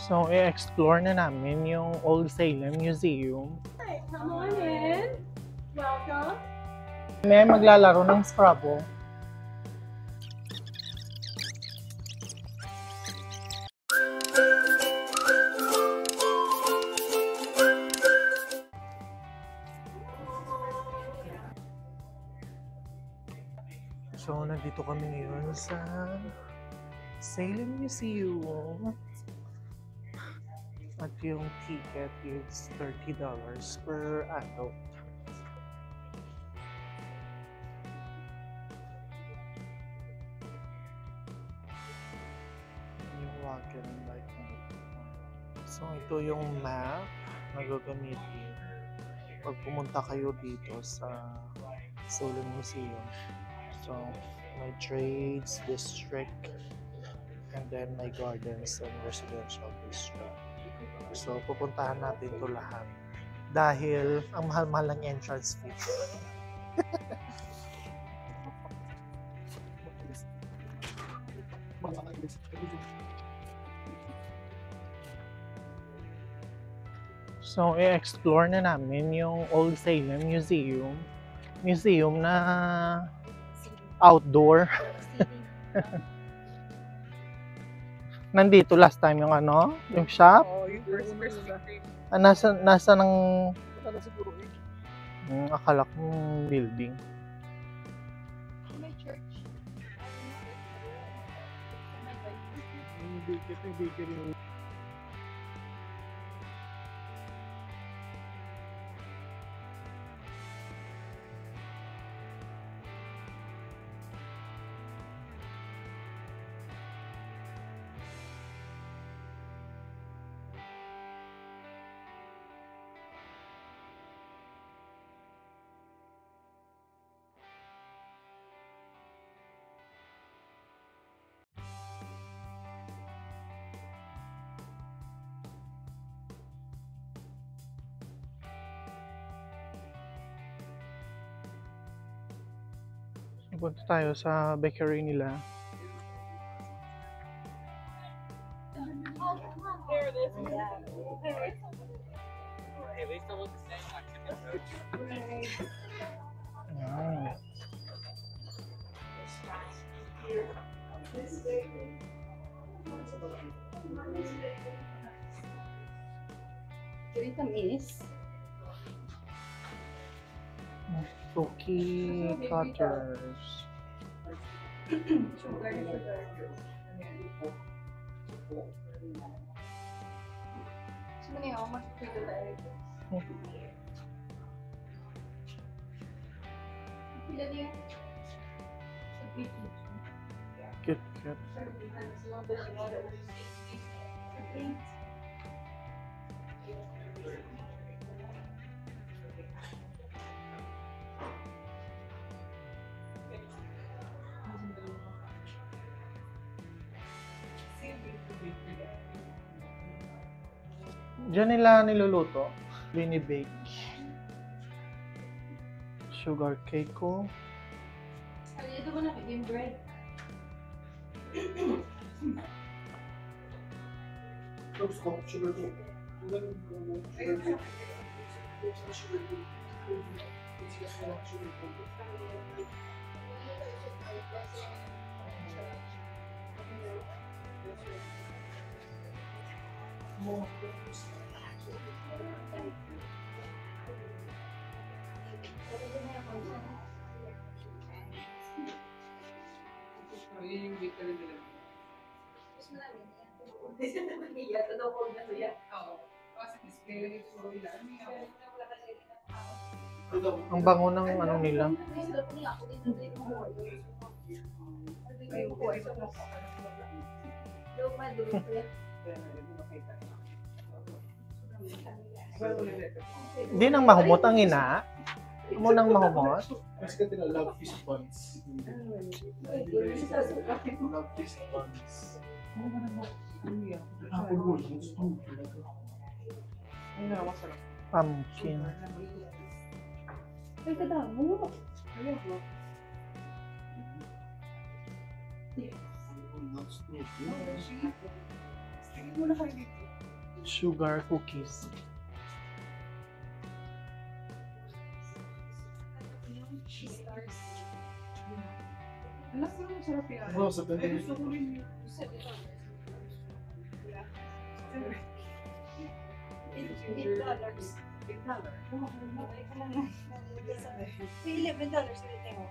So, i-explore na namin yung Old Salem Museum. Hi, come on in. Welcome. May maglalaro ng Scrabble. So, nandito kami ngayon sa Salem Museum. At yung ticket is $30 per adult. Yung wagon like so, ito yung map na gagamitin pag pumunta kayo dito sa Salem Museum. So, may trades district and then may gardens and residential district. So, pupuntahan natin ito lahat dahil ang mahal-mahal ng entrance fee. So, i-explore na namin yung Old Salem Museum. Museum na outdoor. Nandito last time yung ano, yung shop. Oh, yung first week. Nasa ng Wala siguro eh. akala ko building. May church. Yung bakery. Punta tayo sa bakery nila. There it is. Hey, they still look the same like Ayan. Vietnamese. Cookie cutters. Sugar. Sino yung mas pwede tayo? Pila niya? Kit Kat. Diyan nila niluluto. Binibake. Sugar cake ko. Ito mo na yung bread. yung bakery nila. Mas marami na yan. Hindi siya naman niya. Ito ko na siya. Oo. Kasi display ko nila. Ang bango ng ano nila. Hindi nang mahumot ang ina. Mo nang mahumot. Mas ka tila love fish buns. Love fish buns. Apple wood. Ang nawa sarap. Pumpkin. Ay, kadamo. Ayun po. Nuts too. Tingin mo na kayo dito. Sugar cookies. Alam ko naman sarap yan. Oo, sa Eh, ganun. gusto ko rin yun. $8. $11 ulit mo.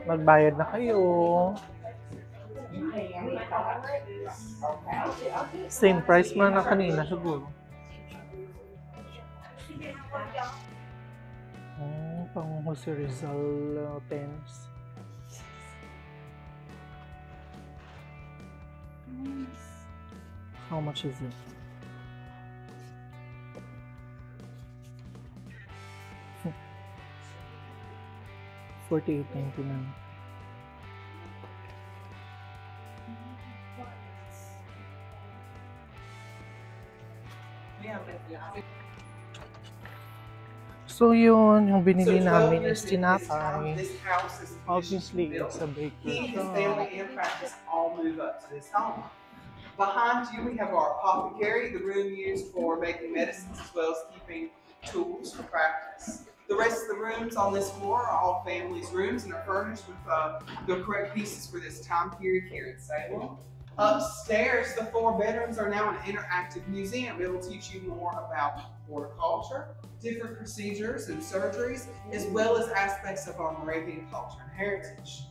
Magbayad na kayo. Same price man na kanina siguro. Pang Jose Rizal pens. How much is it? $48.99. So yun, yung binili namin is tinapay. Obviously, it's a bakery He and his shop. family and practice all move up to this home. Behind you, we have our apothecary, the room used for making medicines as well as keeping tools for practice. The rest of the rooms on this floor are all families' rooms and are furnished with the correct pieces for this time period here in Salem. Upstairs, the 4 bedrooms are now an interactive museum. It will teach you more about horticulture, different procedures and surgeries, as well as aspects of our Moravian culture and heritage.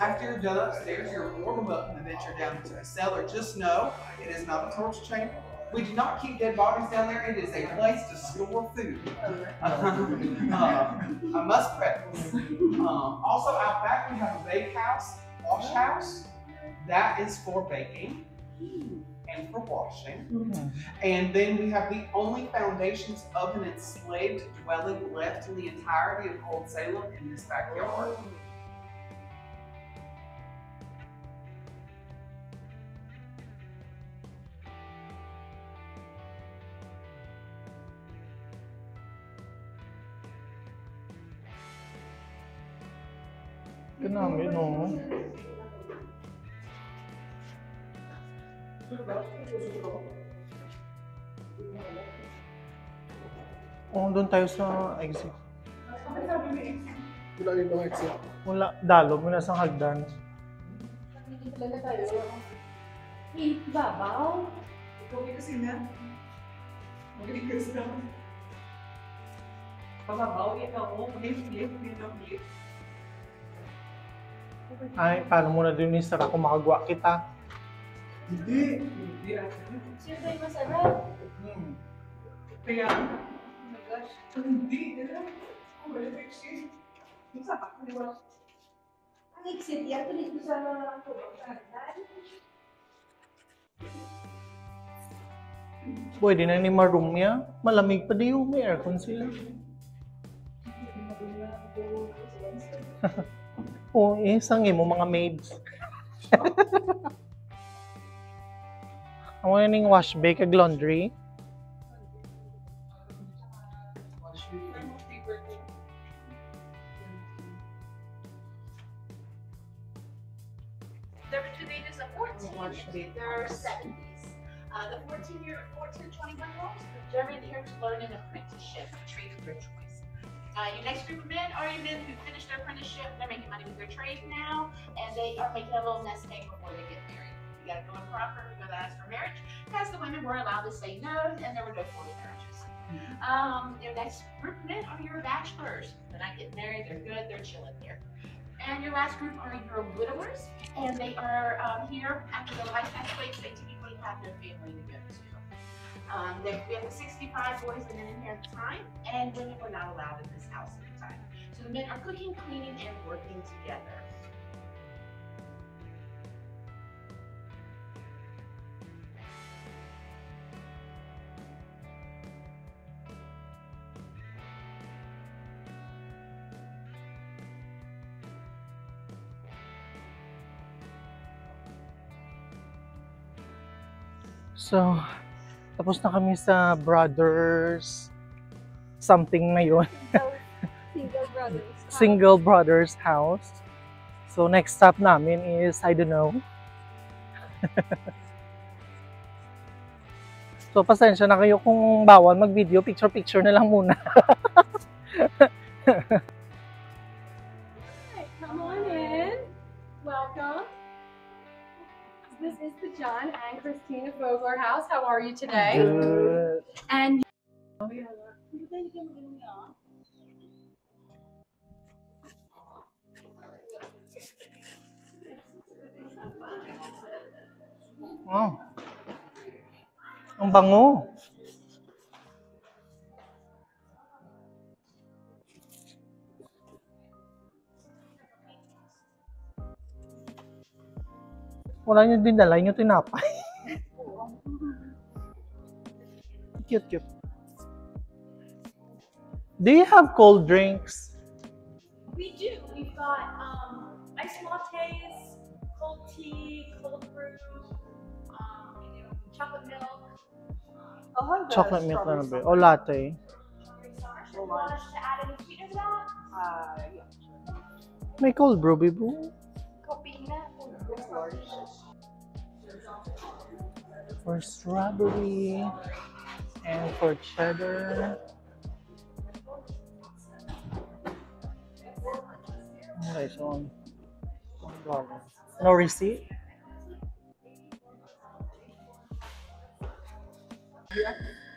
After you're done upstairs, you're more than welcome to venture down into the cellar. Just know it is not a torture chamber. We do not keep dead bodies down there. It is a place to store food. I must preface. Also out back we have a bake house, wash house. That is for baking and for washing. And then we have the only foundations of an enslaved dwelling left in the entirety of Old Salem in this backyard. Grabe, no? Doon tayo sa exit. Wala rin mga exit. Wala, dalo, muna sa hagdan. Babaw. Okay kasi na. Magaling kasi na. Pababaw yan ako. Lift. Ay, paano muna din ni Sarah kung makagawa kita? Hindi. Hindi ata. Siyempre masarap. Kaya, Oh my gosh. hindi. Wala na exchange. Masarap. Di ba? Ang exit yan, tuloy ko sa hagdan. Pwede na ni ma-room niya. Malamig pa di yung may aircon sila. Oo, sangin mo mga maids. Ang wala ning wash, bake, ag laundry. There were 2 ages of 14, there are 70s. The 14 to 21-year-olds, they're in here to learn an apprenticeship, a trade of their choice. Your next group of men are your men who finished their apprenticeship, they're making money with their trade now, and they are making a little nest egg before they get married. You gotta go in proper, you gotta ask for marriage, because the women were allowed to say no, and there were no forced marriages. Your next group of men are your bachelors. They're not getting married, they're good, they're chilling here. And your last group are your widowers, and they are here after the life exploits, they typically have no family to go to. We have 65 boys and men in here at the time, and women were not allowed in this house at the time. So the men are cooking, cleaning, and working together. So, tapos na kami sa brothers something na yun. Single brothers. Single brothers house. So, next stop namin is, I don't know. So, pasensya na kayo kung bawal mag-video. Picture-picture na lang muna. Come on in. Welcome. This is the John and Christina Vogler house. How are you today? Good. And Oh. Ang bango. Wala nyo din dala yung tinapay. Cute, cute. Do you have cold drinks? We do. We've got iced lattes, cold tea, cold brew, chocolate milk. I'll have the Chocolate milk na strawberry ba? O latte? Do you want us to add any sweetener to that? Yeah. May cold brew, bibo. Coffee na. For strawberry and for cheddar. Okay, so $1. No receipt?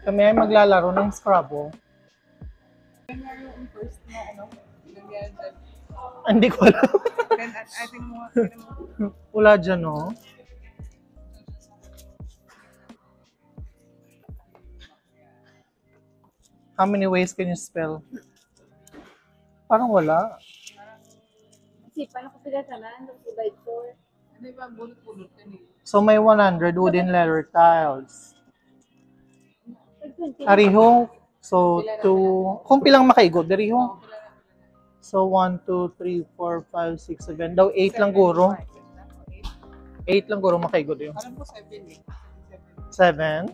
Kami ay maglalaro ng Scrabble. Yung first na ano, ganyan dyan. Hindi ko alam. Then I think mo, Wala dyan, no? How many ways can you spell? Parang wala. see, paano ko sila tanan? Divide 4. Ano ba, bulot-bulot yan eh. So may 100 wooden letter tiles. Like 20. Ariho. So, 2. Kung pilang makaigo, dariho. So, 1, 2, 3, 4, 5, 6, 7. Daw 8 lang guro. 8 lang guro makaigo yun. Alam ko 7 eh. 7.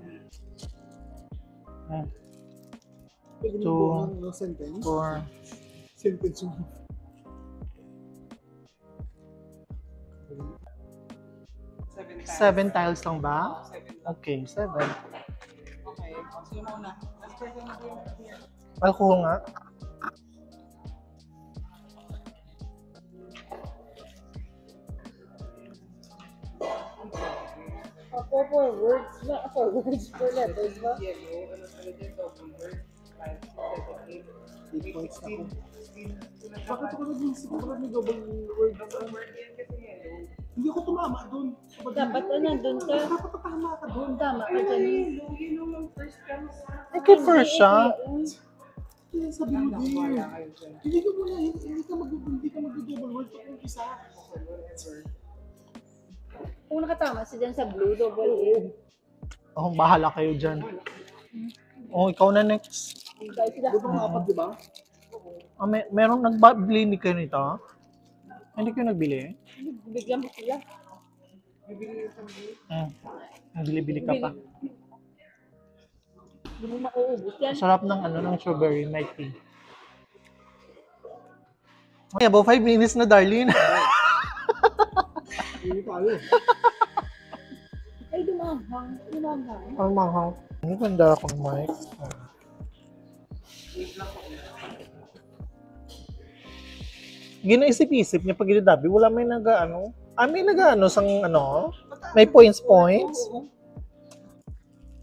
Pwede mo 2, buong ng sentence? 4. Sentence mo. Seven tiles lang ba? 7 lang. Okay, 7. Okay. Sino muna? Last person na po yung Alcohol nga. For words, not for words, for letters ba? yellow. Ano talaga yung double word? 5, 7, 8. 8 points na ako. 16. Bakit ako nag-isip ko may double word? Double word yan kasi yellow. Hindi ako tumama doon. Dapat nandun ka. Dapat tama ka doon. Tama ka Ano dyan. yellow? Yun yung first comes. Okay, first siya. Kaya sabi mo Wala dear. kayo dyan. Hindi ka muna, hindi ka mag-double word pag yung isa. Whatever. Kung nakatama si dyan sa blue, double A. Oh, bahala kayo dyan. Oh, ikaw na next. Kahit sila. Doon ang apat, di ba? Ah, merong nagbili ni kayo nito? Hindi kayo nagbili? Bigyan mo sila. Nagbili-bili ka pa. Hindi mo mauubos yan. Sarap ng ng strawberry milk tea. Okay, about 5 minutes na, darling. Hindi tayo. Ay, dumanghang. Dumanghang. Ang mahal. Ang ganda akong mic. Ginaisip-isip niya pag ginadabi, wala may nag-ano. May nag-ano sang may points.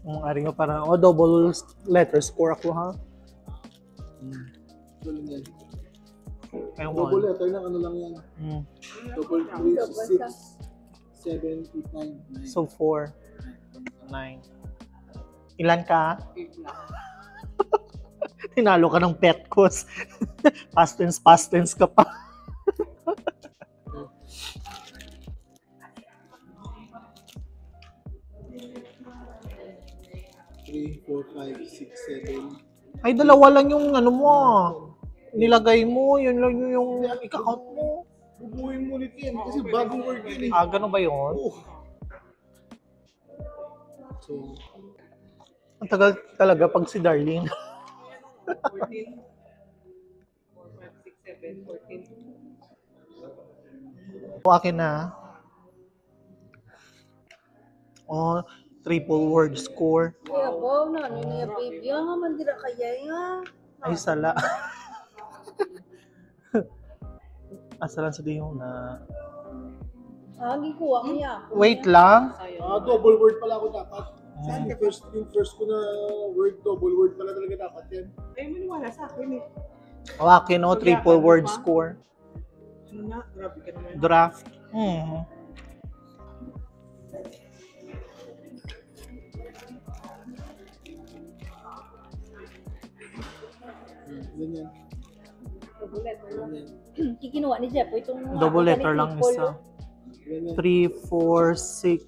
Ari nga parang, double letter score ako ha. Double yan. Ayun Double letter lang, ano lang yan. Double 3, 6, 7, 8, 9. So 4, 9. Ilan ka? Tinalo ka ng pet course. Past tense ka pa. Three, 4, 5, 6, 7. Ay, dalawa lang yung mo nilagay mo, yun lang yung ika-count mo. Bubuhin mo ulit yan kasi bagong word yan eh. Ah, gano'n ba yun? Oh. So, Ang tagal talaga pag si Darlene. 14. 4, 5, 6, 7, 14. O akin na. Oh, triple word score. Kaya ba, nani niya baby, nga mandira kaya nga. Ay, sala. Asalan sa diyo na. Gikuha ko niya. Wait lang. double word pala ako dapat. Yung first ko na word, double word pala talaga dapat yan. Ay, maniwala sa akin eh. O akin, oh, triple word score. Ano na? Grabe ka naman. Draft. Ganyan. Ganyan. Kikinuha ni Jeff, itong Double letter lang isa. Ganyan. 3, 4, 6,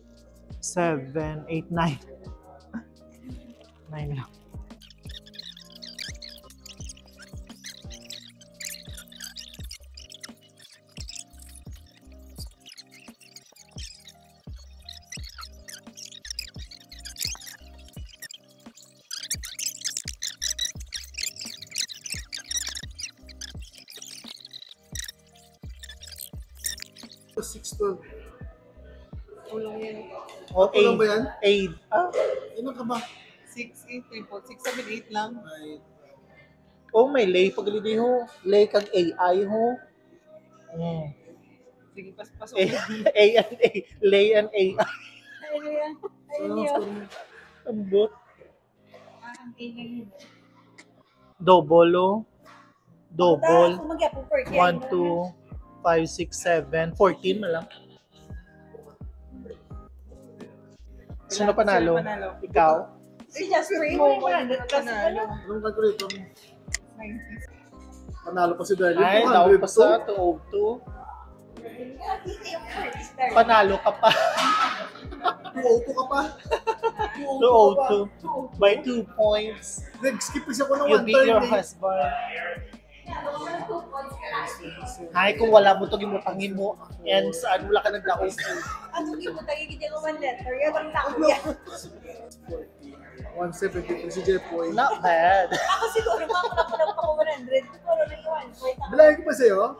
7, 8, 9. 9 lang. So, 6-12. Kulang yan. O, Kulang ba yan? 8. Ah. Ilan ka ba? 6, 8, 3, 4, 6, 7, 8 lang. Ay, Oh, may lay paglidi ho. Lay kag AI ho. Sige, pasok. A and A. Lay and AI. Ayun yan. Ayun so, yan. Ambot. Double oh. Double. Kung magyapong per 1, 2, 5, 6, 7. 14 na lang. Sino panalo? Ikaw? Si Jasper, anong calculator mo? Panalo pa si Darlene. Ay, daw pa sa 202. Panalo ka pa. 202 ka pa. 202. By 2 points. Nag-skip kasi ako ng You one beat turn your eh. husband. Hay, kung wala mo ito, gimutangin mo. And saan wala ka naglaos. Ano yung tayo hindi ko man letter? Yan ang tao yan. 170 si Jepoy. Not bad. Ako siguro mga kulang pa ko 100. Siguro na yung 1 point. Bilangin ko pa sa'yo.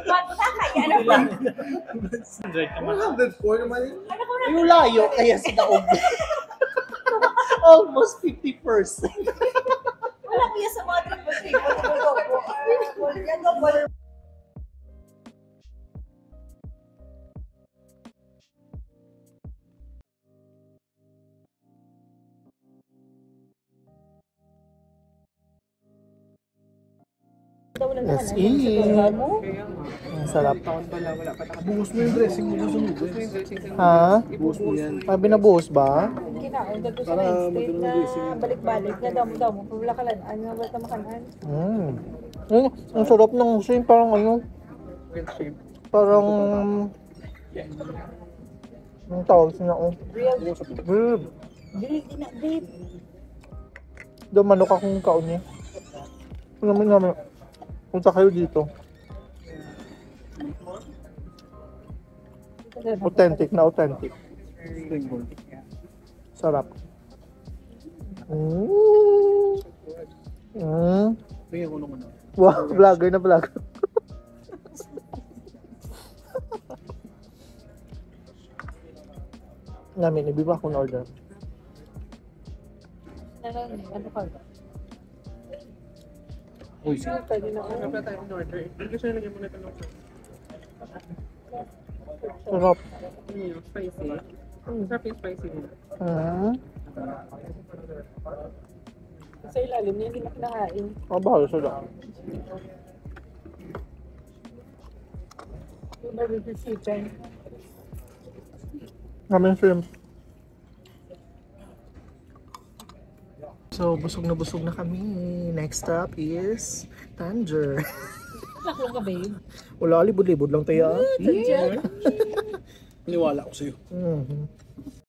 Ba't kaya ano ba? 100 naman. 104 naman yun. Ano ko na? Yung layo, kaya sa daog. Almost 50%. Wala ko yan sa mga triple. Yan double. Let's eat. Ang sarap. Wala pa Buhos mo yung dressing mo susunod. Ha? Buhos mo yan. May binabuhos ba? Kinaon dito sa Para main street magandang na dressing. balik-balik na damo-damo. Wala ka lang. Ano ba ito makanan? Ang sarap ng shrimp. Parang ano? Parang... Ang tawag siya ako. Grill din na beef. Doon manok akong kaon niya. Naman. Punta kayo dito. Authentic na authentic. Sarap. Bigyan ko naman. Wow, vlogger na vlogger. Namin, ibiba akong order. Ano ka? Uy, sige. Ano pa tayo in-order? Hindi siya nalagyan mo na ito ng Sarap. spicy. Sarap yung spicy nila. Sa ilalim niya, hindi na kinakain. Bahala sila. Yung barbecue chicken. Namin shrimp. So, busog na kami. Next stop is Tanger. Naklo ka, babe. Wala, libod-libod lang tayo. Tanger. Niwala ko sa'yo.